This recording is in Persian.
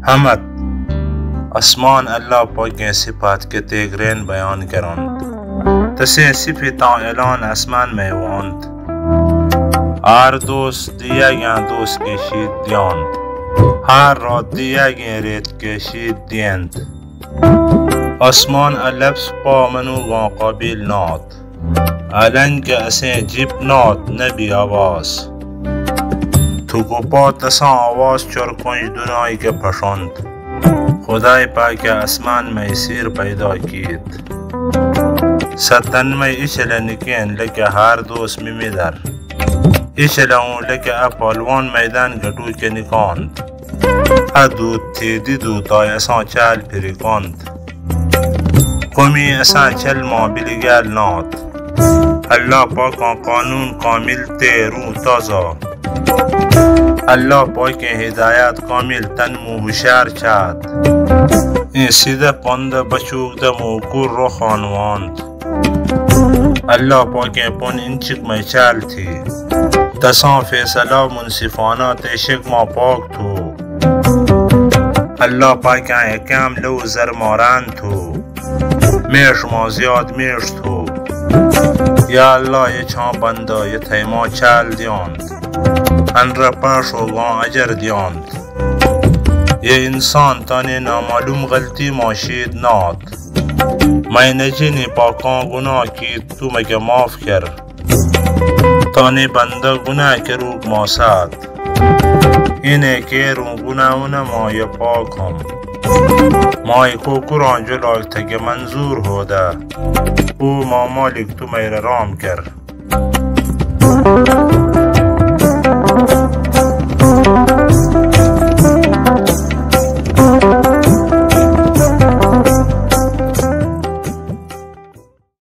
حمد اسمان الله پاک صفات که تیگرین بیان کراند تسه صفتا اعلان اسمان میواند هر دوست دیگه دوست کشید دیاند هر را دیگه رید کشید دیند اسمان لبس پا منو قابل ناد الان که اسه جیب ناد نبی آواز تو گپا تسا آواز چر کنج دنایی که پشند خدای پاک اسمان میسیر پیدا کید ستن می ایشل نکین لکه هر دوست می در ایشل اون لکه اپالوان میدان گٹو که نکاند ادو تیدی دو تای اسان چال پریکاند قومی اسان چل ما بلگل ناد الله پاک قانون کامل تیرو تازا الله پاک هدایت کامل تنمو بشار چاد این سیده پنده بچوک دمو کور رو خانواند الله پاک پن انچک میچال تھی تسان فیصلہ منصفانہ تیشک ما پاک تو الله پاک احکام لو زر ماران تو میش ما زیاد میش تو یا الله یہ چھان بندہ یہ تیما چال دیاند ان را پاش و گان اجر دیاند یہ انسان تانے نامعلوم غلطی ماشید ناد میں نجنی پاکان گناہ کی تو مگه معاف کر تانے بندہ گناہ کروگ ماساد اینه کیرون گناہونا ما یہ پاک ہم مای کو قرآن جلال تگه منظور ہودا او ما مالک تو میرا رام کر